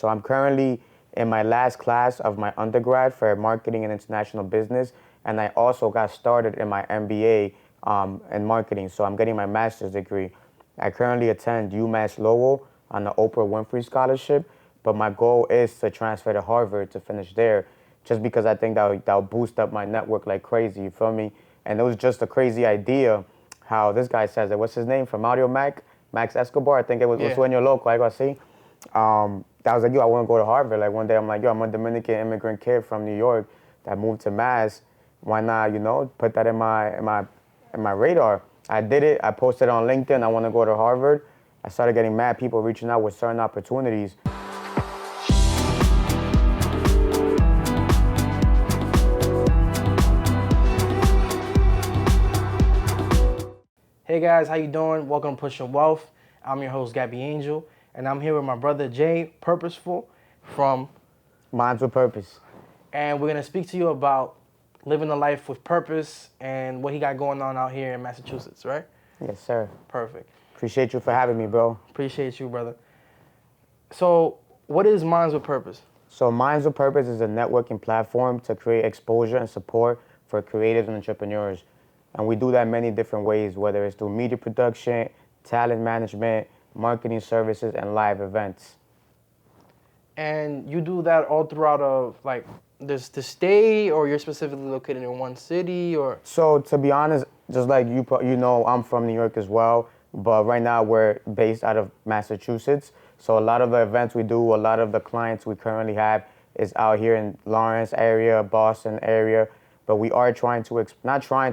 So I'm currently in my last class of my undergrad for marketing and international business, and I also got started in my MBA in marketing. So I'm getting my master's degree. I currently attend UMass Lowell on the Oprah Winfrey scholarship, but my goal is to transfer to Harvard to finish there, just because I think that'll boost up my network like crazy. You feel me? And it was just a crazy idea how this guy says it. What's his name from Audio Mac? Max Escobar. I think it was when you're local. I got to see. That was like, yo, I want to go to Harvard. Like one day I'm like, yo, I'm a Dominican immigrant kid from New York that moved to Mass. Why not, put that in my radar? I did it. I posted on LinkedIn. I want to go to Harvard. I started getting mad people reaching out with certain opportunities. Hey guys, how you doing? Welcome to Pushing Wealth. I'm your host, Gabby Angel, and I'm here with my brother Jay Purposeful from Minds with Purpose. And we're gonna speak to you about living a life with purpose and what he got going on out here in Massachusetts, right? Yes, sir. Perfect. Appreciate you for having me, bro. Appreciate you, brother. So, what is Minds with Purpose? So Minds with Purpose is a networking platform to create exposure and support for creatives and entrepreneurs. And we do that many different ways, whether it's through media production, talent management, marketing services, and live events. And you do that all throughout of like the state, or you're specifically located in one city, or? So to be honest, just like you know, I'm from New York as well, but right now we're based out of Massachusetts. So a lot of the events we do, a lot of the clients we currently have is out here in Lawrence area, Boston area. But we are not trying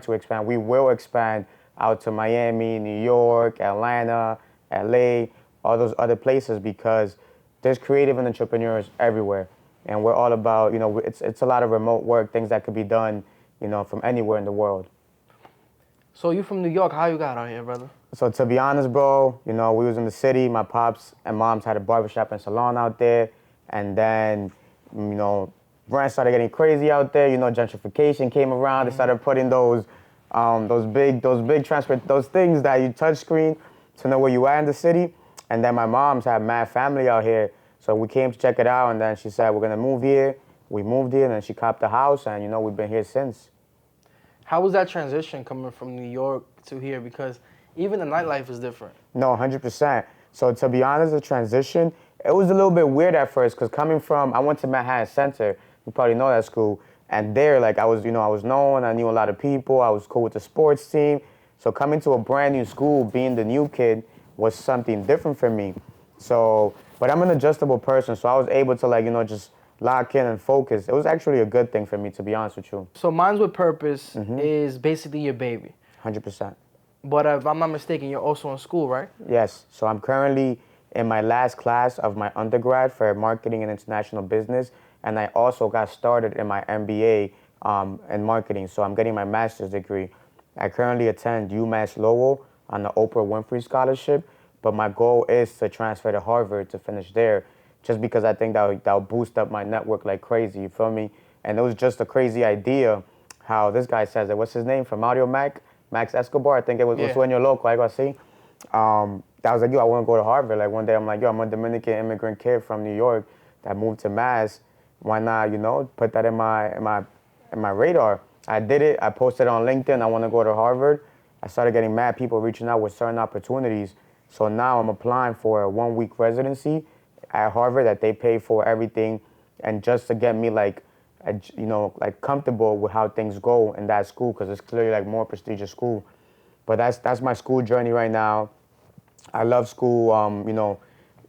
to expand, we will expand out to Miami, New York, Atlanta, LA, all those other places, because there's creative and entrepreneurs everywhere. And we're all about, it's a lot of remote work, things that could be done, from anywhere in the world. So you from New York, how you got out here, brother? So to be honest, bro, we was in the city. My pops and moms had a barbershop and salon out there. And then, rent started getting crazy out there. Gentrification came around. They started putting those big transport, those things that you touch screen to know where you are in the city. And then my mom's had mad family out here. So we came to check it out, and then she said, we're gonna move here. We moved here, and then she copped the house, and we've been here since. How was that transition coming from New York to here? Because even the nightlife is different. No, 100%. So to be honest, the transition, it was a little bit weird at first, because I went to Manhattan Center. You probably know that school. And there, I was known, I knew a lot of people, I was cool with the sports team. So coming to a brand new school, being the new kid, was something different for me. So, but I'm an adjustable person, so I was able to just lock in and focus. It was actually a good thing for me, to be honest with you. So Minds with Purpose is basically your baby. 100%. But if I'm not mistaken, you're also in school, right? Yes. So I'm currently in my last class of my undergrad for marketing and international business, and I also got started in my MBA in marketing. So I'm getting my master's degree. I currently attend UMass Lowell on the Oprah Winfrey scholarship, but my goal is to transfer to Harvard to finish there, just because I think that'll boost up my network like crazy. You feel me? And it was just a crazy idea how this guy says it. What's his name from Audio Mac? Max Escobar. I think it was when you're local. I got to see. That was like, yo, I want to go to Harvard. Like one day I'm like, yo, I'm a Dominican immigrant kid from New York that moved to Mass. Why not, put that in my radar? I did it. I posted on LinkedIn. I want to go to Harvard. I started getting mad people reaching out with certain opportunities. So now I'm applying for a 1-week residency at Harvard that they pay for everything, and just to get me comfortable with how things go in that school, because it's clearly more prestigious school. But that's my school journey right now. I love school.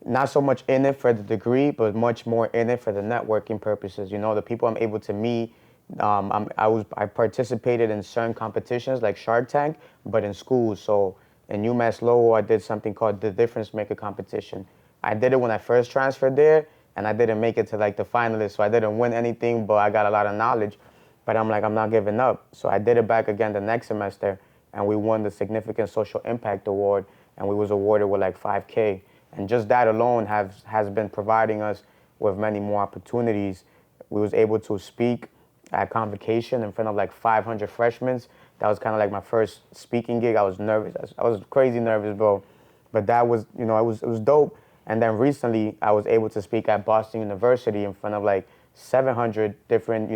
Not so much in it for the degree, but much more in it for the networking purposes. The people I'm able to meet. I participated in certain competitions like Shark Tank, but in schools. So in UMass Lowell, I did something called the Difference Maker competition. I did it when I first transferred there, and I didn't make it to the finalists. So I didn't win anything, but I got a lot of knowledge. But I'm not giving up. So I did it back again the next semester, and we won the Significant Social Impact Award, and we was awarded with $5K. And just that alone has been providing us with many more opportunities. We was able to speak at convocation in front of 500 freshmen. That was kind of my first speaking gig. I was nervous. I was crazy nervous, bro. But that was, it was dope. And then recently, I was able to speak at Boston University in front of like 700 different,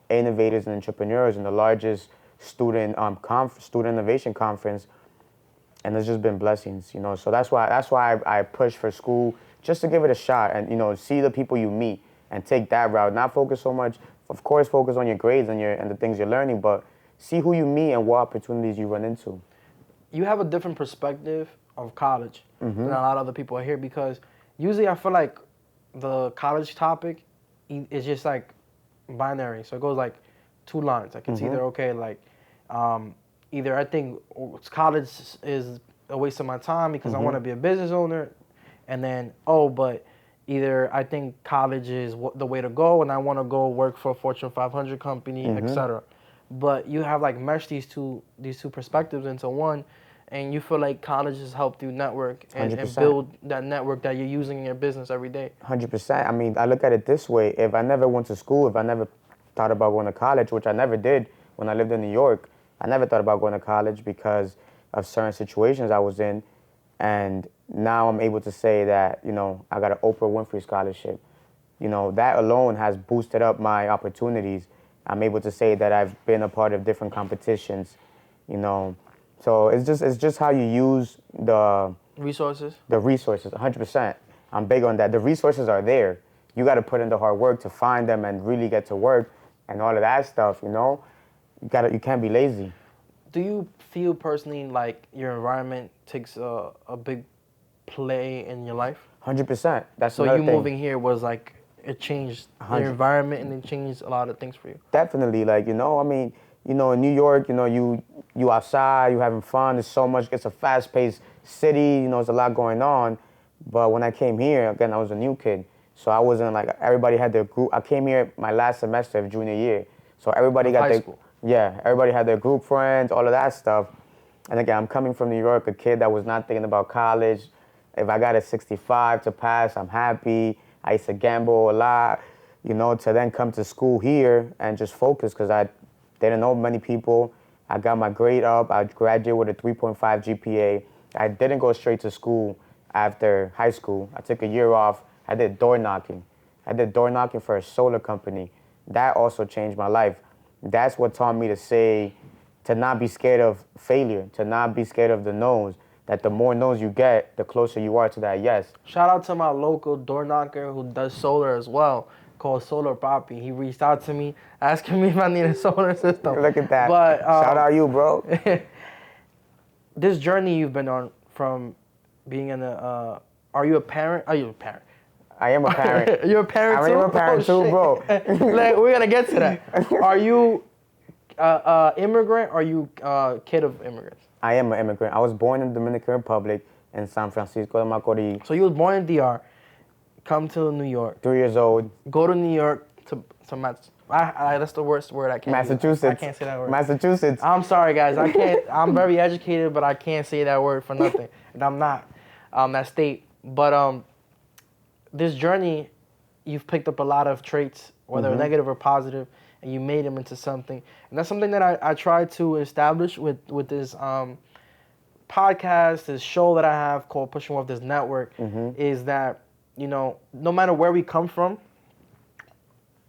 innovators and entrepreneurs in the largest student innovation conference, and it's just been blessings. So that's why I push for school, just to give it a shot and see the people you meet and take that route. Not focus so much, of course, focus on your grades and the things you're learning, but see who you meet and what opportunities you run into. You have a different perspective of college than a lot of other people here, because usually I feel like the college topic is just like binary. So it goes like two lines. Like it's either either I think college is a waste of my time because I want to be a business owner, and then but either I think college is the way to go and I want to go work for a Fortune 500 company, etc. But you have like meshed these two perspectives into one, and you feel like college has helped you network and build that network that you're using in your business every day. 100%. I mean, I look at it this way. If I never went to school, if I never thought about going to college, which I never did when I lived in New York, I never thought about going to college because of certain situations I was in. And now I'm able to say that, I got an Oprah Winfrey scholarship. That alone has boosted up my opportunities. I'm able to say that I've been a part of different competitions, So it's just how you use the resources. 100%. I'm big on that. The resources are there. You got to put in the hard work to find them and really get to work and all of that stuff. You can't be lazy. Do you feel personally like your environment takes a big play in your life? 100%. That's so another you thing. Moving here was like it changed your environment and it changed a lot of things for you. Definitely, in New York, you outside, you having fun. There's so much. It's a fast-paced city. There's a lot going on. But when I came here, again, I was a new kid, so I wasn't like everybody had their group. I came here my last semester of junior year, so everybody got their school. Yeah, everybody had their group friends, all of that stuff. And again, I'm coming from New York, a kid that was not thinking about college. If I got a 65 to pass, I'm happy. I used to gamble a lot, to then come to school here and just focus because I didn't know many people. I got my grade up. I graduated with a 3.5 GPA. I didn't go straight to school after high school. I took a year off. I did door knocking. For a solar company. That also changed my life. That's what taught me to not be scared of failure, to not be scared of the no's, that the more no's you get, the closer you are to that yes. Shout out to my local door knocker who does solar as well, called Solar Poppy. He reached out to me asking me if I need a solar system. Look at that. But, shout out you, bro. This journey you've been on from being are you a parent? Are you a parent? I am a parent. You're a parent too? I am a parent too, bro. Like, we're going to get to that. Are you immigrant or are you a kid of immigrants? I am an immigrant. I was born in the Dominican Republic in San Francisco de Macorís. So you was born in DR, come to New York. 3 years old. Go to New York to that's the worst word I can't Massachusetts. I can't say that word. Massachusetts. I'm sorry, guys. I can't. I'm very educated, but I can't say that word for nothing. And I'm not that state. But this journey, you've picked up a lot of traits, whether negative or positive, and you made them into something. And that's something that I try to establish with this podcast, this show that I have called Pushing Off This Network, is that, no matter where we come from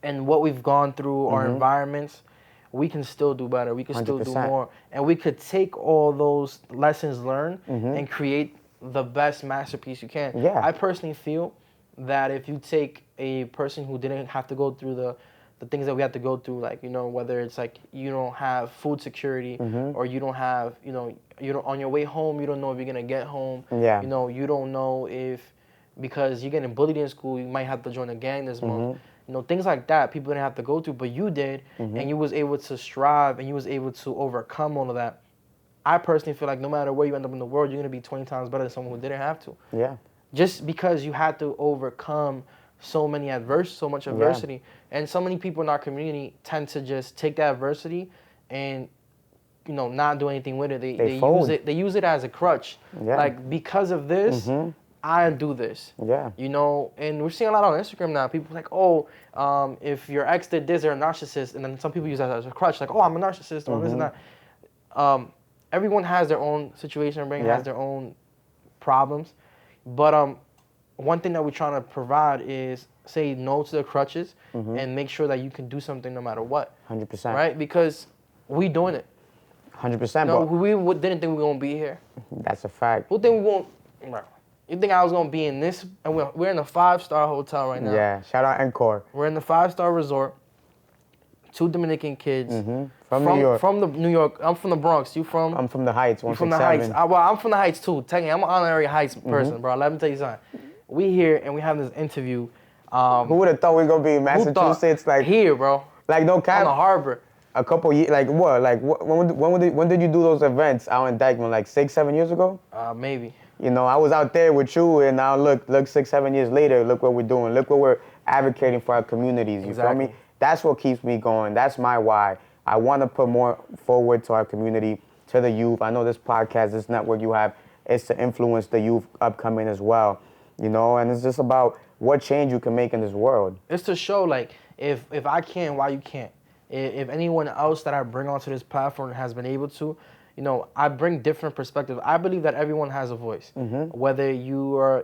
and what we've gone through, our environments, we can still do better. We can 100%. Still do more. And we could take all those lessons learned and create the best masterpiece you can. Yeah. I personally feel that if you take a person who didn't have to go through the things that we have to go through, like, whether it's like you don't have food security or you don't have, you don't, on your way home, you don't know if you're going to get home. Yeah. You don't know if, because you're getting bullied in school, you might have to join a gang this month. Things like that people didn't have to go through, but you did, and you was able to strive and you was able to overcome all of that. I personally feel like no matter where you end up in the world, you're going to be 20 times better than someone who didn't have to. Yeah. Just because you had to overcome so much adversity. Yeah. And so many people in our community tend to just take that adversity and, not do anything with it. They use it as a crutch. Yeah. Like, because of this, I do this. Yeah. And we're seeing a lot on Instagram now. People like, if your ex did this, they're a narcissist. And then some people use that as a crutch. Like, I'm a narcissist or this and that. Everyone has their own situation. Everyone has their own problems. But one thing that we're trying to provide is say no to the crutches and make sure that you can do something no matter what. 100%. Right? Because we doing it. 100%. No, But we didn't think we were gonna be here. that's a fact. Who think we gonna? You think I was gonna be in this? And we're in a 5-star hotel right now. Yeah. Shout out Encore. We're in the 5-star resort. 2 Dominican kids. From New York. From the New York. I'm from the Bronx. You from? I'm from the Heights. You from the Heights. Well, I'm from the Heights too. Technically, I'm an honorary Heights person, bro. Let me tell you something. We here and we have this interview. Who would have thought we were gonna be in Massachusetts? Like here, bro. Like no cap. On the harbor. A couple years, like what? Like when did you do those events out in Dykeman? Like 6-7 years ago? Maybe. You know, I was out there with you, and now look, 6-7 years later, look what we're doing. Look what we're advocating for our communities. You feel me? That's what keeps me going. That's my why. I want to put more forward to our community, to the youth. I know this podcast, this network you have, is to influence the youth upcoming as well. You know, and it's just about what change you can make in this world. It's to show, like, if I can, why you can't? If anyone else that I bring onto this platform has been able to, you know, I bring different perspectives. I believe that everyone has a voice. Whether you are,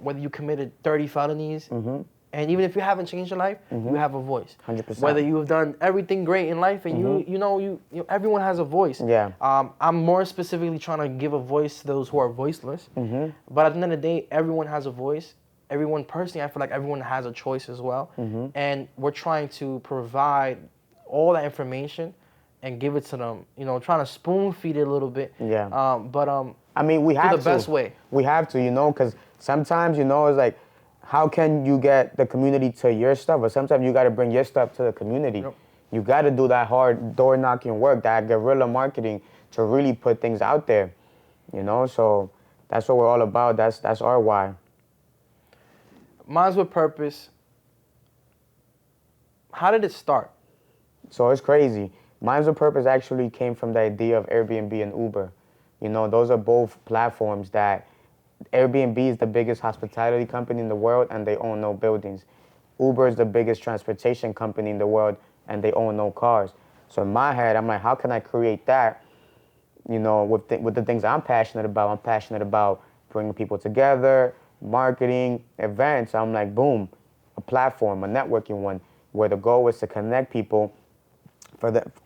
whether you committed 30 felonies, and even if you haven't changed your life, you have a voice. 100%. Whether you have done everything great in life, and you everyone has a voice. Yeah. I'm more specifically trying to give a voice to those who are voiceless. But at the end of the day, everyone has a voice. Everyone personally, I feel like everyone has a choice as well. And we're trying to provide all that information and give it to them, you know, trying to spoon feed it a little bit. Yeah. I mean, we have to. the best way. We have to, you know, because sometimes, you know, it's like, how can you get the community to your stuff? Or sometimes you got to bring your stuff to the community. Yep. You got to do that hard door knocking work, that guerrilla marketing to really put things out there, you know. So that's what we're all about. That's our why. Minds with Purpose. How did it start? So it's crazy. Minds with Purpose actually came from the idea of Airbnb and Uber. You know, those are both platforms that Airbnb is the biggest hospitality company in the world and they own no buildings. Uber is the biggest transportation company in the world and they own no cars. So in my head, I'm like, how can I create that, you know, with the things I'm passionate about? I'm passionate about bringing people together, marketing, events. I'm like, boom, a platform, a networking one, where the goal is to connect people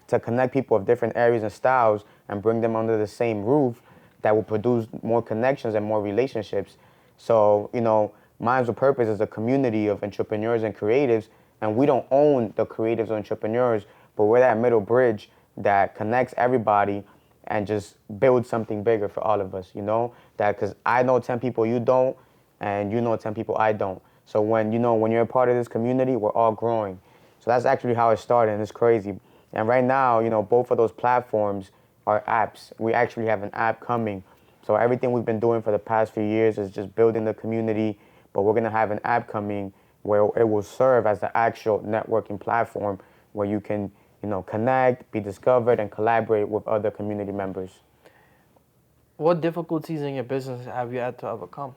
to connect people of different areas and styles and bring them under the same roof that will produce more connections and more relationships. So, you know, Minds with Purpose is a community of entrepreneurs and creatives, and we don't own the creatives or entrepreneurs, but we're that middle bridge that connects everybody and just builds something bigger for all of us, you know? That because I know 10 people you don't, and you know 10 people I don't. So when you're a part of this community, we're all growing. So that's actually how it started, and it's crazy. And right now, you know, both of those platforms are apps. We actually have an app coming. So everything we've been doing for the past few years is just building the community, but we're gonna have an app coming where it will serve as the actual networking platform where you can, you know, connect, be discovered, and collaborate with other community members. What difficulties in your business have you had to overcome?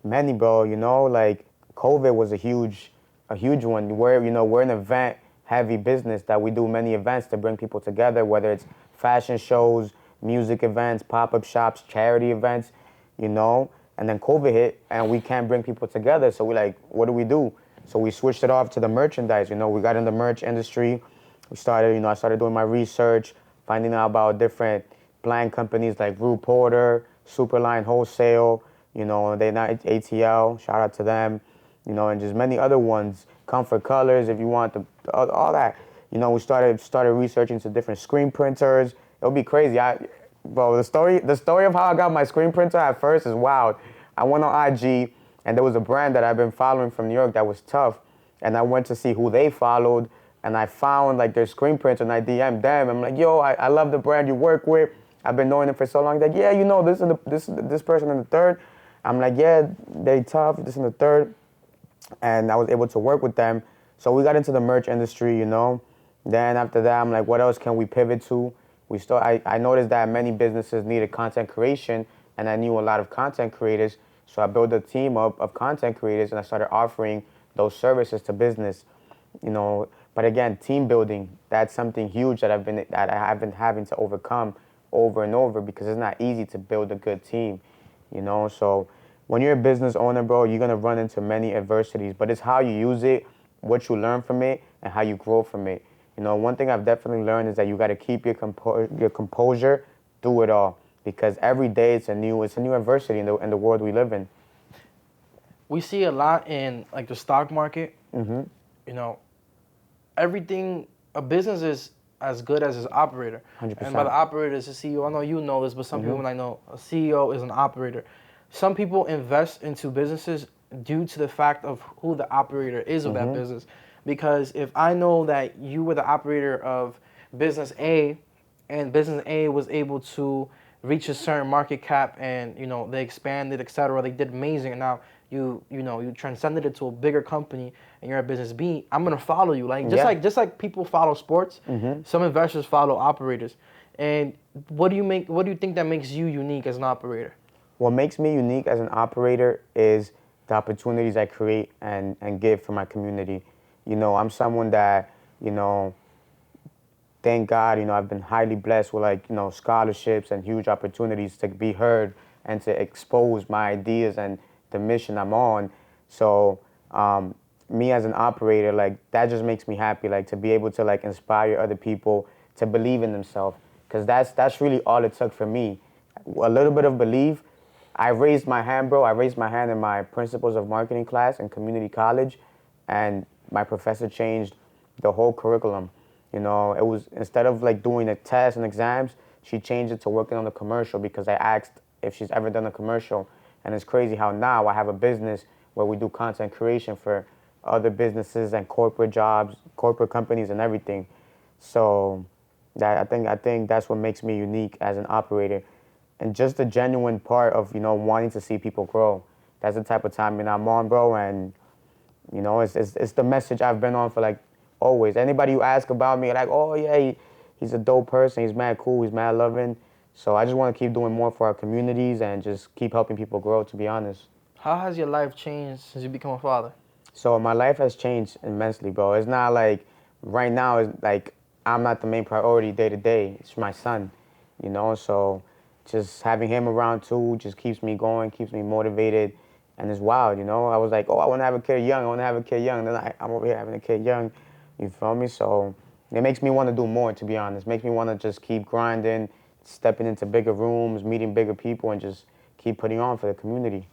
Many, bro. You know, like COVID was a huge one. We're an event-heavy business that we do many events to bring people together, whether it's fashion shows, music events, pop-up shops, charity events, you know. And then COVID hit, and we can't bring people together. So we're like, what do? So we switched it off to the merchandise. You know, we got in the merch industry. I started doing my research, finding out about different blank companies like Rue Porter, Superline Wholesale, you know, they not ATL, shout out to them, you know, and just many other ones, Comfort Colors, if you want all that. You know, we started researching to different screen printers. It'll be crazy. The story of how I got my screen printer at first is wild. I went on IG, and there was a brand that I've been following from New York that was tough, and I went to see who they followed, and I found like their screen printer, and I DM'd them. I'm like, yo, I love the brand you work with. I've been knowing them for so long. They're like, yeah, you know, this person in the third. I'm like, yeah, they tough, this and the third. And I was able to work with them. So we got into the merch industry, you know. Then after that, I'm like, what else can we pivot to? I noticed that many businesses needed content creation, and I knew a lot of content creators. So I built a team up of content creators, and I started offering those services to business, you know. But again, team building, that's something huge that I have been having to overcome over and over, because it's not easy to build a good team, you know. So when you're a business owner, bro, you're gonna run into many adversities, but it's how you use it, what you learn from it, and how you grow from it. One thing I've definitely learned is that you got to keep your composure through it all, because every day it's a new adversity in the world we live in. We see a lot in like the stock market. Mm-hmm. You know, everything a business is as good as its operator. 100%. And by the operator is the CEO. I know you know this, but some people might know a CEO is an operator. Some people invest into businesses due to the fact of who the operator is of that business. Because if I know that you were the operator of business A, and business A was able to reach a certain market cap, and they expanded, etc. They did amazing, and now you transcended it to a bigger company, and you're at business B. I'm gonna follow you, just like people follow sports. Some investors follow operators. And what do you think that makes you unique as an operator? What makes me unique as an operator is the opportunities I create and give for my community. I'm someone that, thank God, I've been highly blessed with scholarships and huge opportunities to be heard and to expose my ideas and the mission I'm on. So me as an operator, that just makes me happy, to be able to inspire other people to believe in themselves, because that's really all it took for me. A little bit of belief. I raised my hand, bro. I raised my hand in my principles of marketing class in community college, and my professor changed the whole curriculum. It was, instead of doing the tests and exams, she changed it to working on the commercial, because I asked if she's ever done a commercial. And it's crazy how now I have a business where we do content creation for other businesses and corporate jobs, corporate companies and everything. So I think that's what makes me unique as an operator. And just the genuine part of, wanting to see people grow. That's the type of time I'm on, bro. And, it's the message I've been on for always. Anybody who asks about me, oh yeah, he's a dope person. He's mad cool. He's mad loving. So I just want to keep doing more for our communities and just keep helping people grow, to be honest. How has your life changed since you become a father? So my life has changed immensely, bro. It's not right now, it's I'm not the main priority day to day. It's my son, so just having him around too just keeps me going, keeps me motivated, and it's wild, I was like, oh, I want to have a kid young, and then I'm over here having a kid young, you feel me? So it makes me want to do more, to be honest. It makes me want to just keep grinding, stepping into bigger rooms, meeting bigger people, and just keep putting on for the community.